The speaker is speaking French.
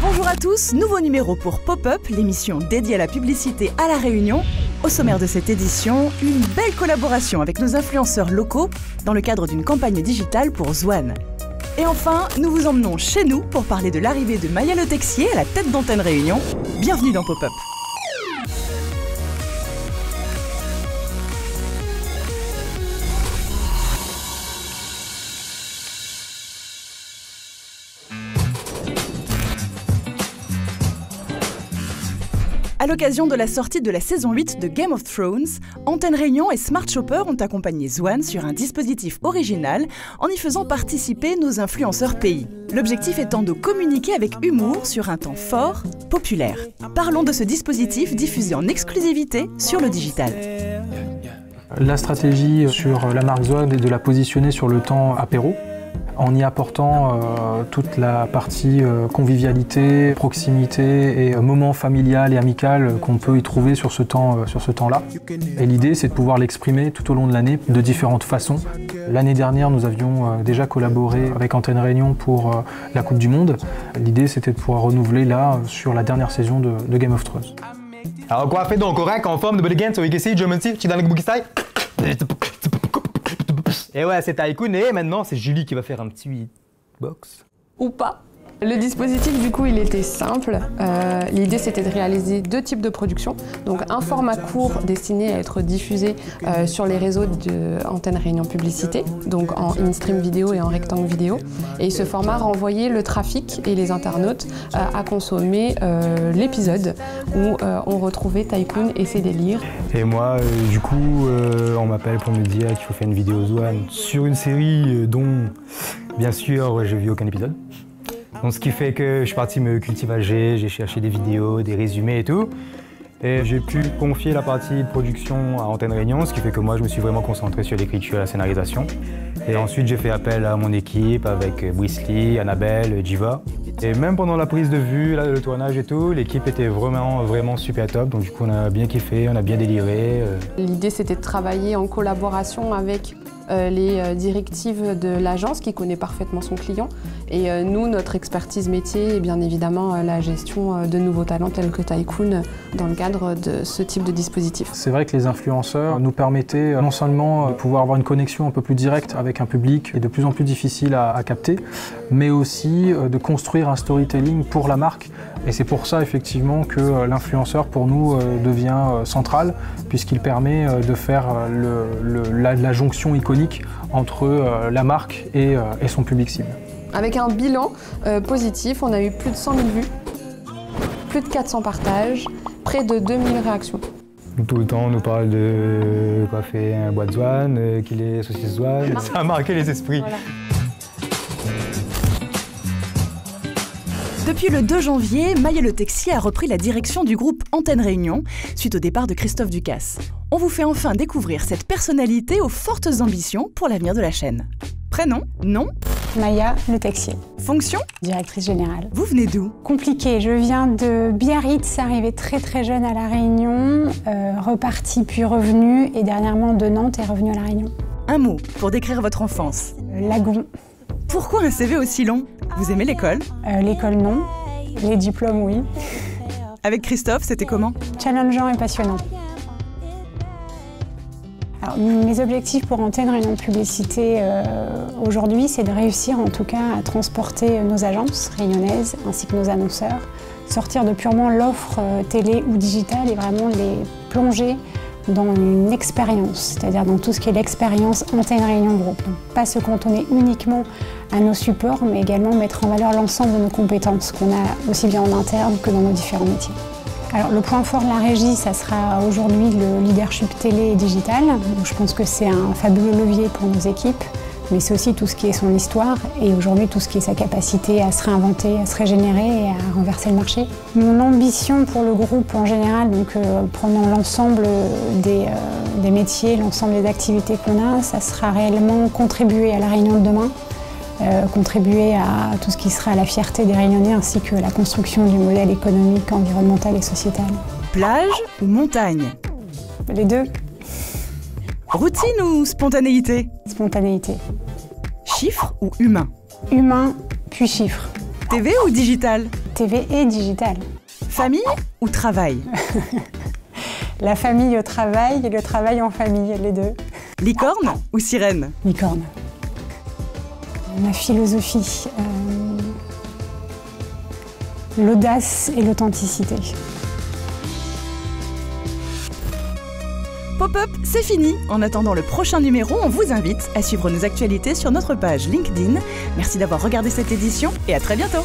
Bonjour à tous, nouveau numéro pour Pop-Up, l'émission dédiée à la publicité à La Réunion. Au sommaire de cette édition, une belle collaboration avec nos influenceurs locaux dans le cadre d'une campagne digitale pour Zwan. Et enfin, nous vous emmenons chez nous pour parler de l'arrivée de Maya Le Texier à la tête d'Antenne Réunion. Bienvenue dans Pop-Up. À l'occasion de la sortie de la saison 8 de Game of Thrones, Antenne Réunion et Smart Shopper ont accompagné Zwan sur un dispositif original en y faisant participer nos influenceurs pays. L'objectif étant de communiquer avec humour sur un temps fort, populaire. Parlons de ce dispositif diffusé en exclusivité sur le digital. La stratégie sur la marque Zwan est de la positionner sur le temps apéro, en y apportant toute la partie convivialité, proximité et moment familial et amical qu'on peut y trouver sur ce temps-là. Et l'idée, c'est de pouvoir l'exprimer tout au long de l'année de différentes façons. L'année dernière, nous avions déjà collaboré avec Antenne Réunion pour la Coupe du Monde. L'idée, c'était de pouvoir renouveler là sur la dernière saison de Game of Thrones. Alors quoi, fait donc correct en forme de bodyguard sur IKC, Germany, tu es dans le Bookistyle. Et ouais, c'est Tycoon et maintenant c'est Julie qui va faire un petit box. Ou pas. Le dispositif, du coup, il était simple. L'idée, c'était de réaliser deux types de production. Donc, un format court destiné à être diffusé sur les réseaux de Antenne Réunion Publicité, donc en in-stream vidéo et en rectangle vidéo. Et ce format renvoyait le trafic et les internautes à consommer l'épisode où on retrouvait Tycoon et ses délires. Et moi, du coup, on m'appelle pour me dire qu'il faut faire une vidéo Zwan sur une série dont, bien sûr, j'ai vu aucun épisode. Donc ce qui fait que je suis parti me cultivager, j'ai cherché des vidéos, des résumés et tout. Et j'ai pu confier la partie de production à Antenne Réunion, ce qui fait que moi je me suis vraiment concentré sur l'écriture et la scénarisation. Et ensuite j'ai fait appel à mon équipe avec Brisley, Annabelle, Jiva. Et même pendant la prise de vue, là, le tournage et tout, l'équipe était vraiment super top. Donc du coup on a bien kiffé, on a bien déliré. L'idée c'était de travailler en collaboration avec les directives de l'agence qui connaît parfaitement son client. Et nous, notre expertise métier et bien évidemment la gestion de nouveaux talents tels que Tycoon dans le cadre de ce type de dispositif. C'est vrai que les influenceurs nous permettaient non seulement de pouvoir avoir une connexion un peu plus directe avec un public et de plus en plus difficile à capter, mais aussi de construire un storytelling pour la marque. Et c'est pour ça effectivement que l'influenceur pour nous devient central, puisqu'il permet de faire la jonction iconique entre la marque et son public cible. Avec un bilan positif, on a eu plus de 100 000 vues, plus de 400 partages, près de 2000 réactions. Tout le temps on nous parle de quoi fait un bois de Zwan, qu'il est saucisse Zwan, ça a marqué les esprits. Voilà. Depuis le 2 janvier, Maya Le Texier a repris la direction du groupe Antenne Réunion, suite au départ de Christophe Ducasse. On vous fait enfin découvrir cette personnalité aux fortes ambitions pour l'avenir de la chaîne. Prénom, nom ? Maya Le Texier. Fonction ? Directrice générale. Vous venez d'où ? Compliqué, je viens de Biarritz, arrivée très jeune à La Réunion, repartie puis revenue, et dernièrement de Nantes et revenue à La Réunion. Un mot pour décrire votre enfance ? Lagon. Pourquoi un CV aussi long ? Vous aimez l'école ? L'école non, les diplômes oui. Avec Christophe, c'était comment ? Challengeant et passionnant. Alors, mes objectifs pour Antenne Réunion Publicité aujourd'hui, c'est de réussir en tout cas à transporter nos agences réunionnaises ainsi que nos annonceurs, sortir de purement l'offre télé ou digitale et vraiment les plonger dans une expérience, c'est-à-dire dans tout ce qui est l'expérience Antenne Réunion Group. Donc, pas se cantonner uniquement à nos supports, mais également mettre en valeur l'ensemble de nos compétences qu'on a aussi bien en interne que dans nos différents métiers. Alors le point fort de la régie, ça sera aujourd'hui le leadership télé et digital. Donc, je pense que c'est un fabuleux levier pour nos équipes, mais c'est aussi tout ce qui est son histoire et aujourd'hui tout ce qui est sa capacité à se réinventer, à se régénérer et à renverser le marché. Mon ambition pour le groupe en général, donc prenant l'ensemble des métiers, l'ensemble des activités qu'on a, ça sera réellement contribuer à la Réunion de demain, contribuer à tout ce qui sera la fierté des Réunionnais ainsi que la construction du modèle économique, environnemental et sociétal. Plage ou montagne ? Les deux. Routine ou spontanéité ? Spontanéité. Chiffre ou humain ? Humain, puis chiffre. TV ou digital ? TV et digital. Famille ou travail? La famille au travail et le travail en famille, les deux. Licorne ou sirène? Licorne. Ma philosophie, l'audace et l'authenticité. Pop-up, c'est fini. En attendant le prochain numéro, on vous invite à suivre nos actualités sur notre page LinkedIn. Merci d'avoir regardé cette édition et à très bientôt.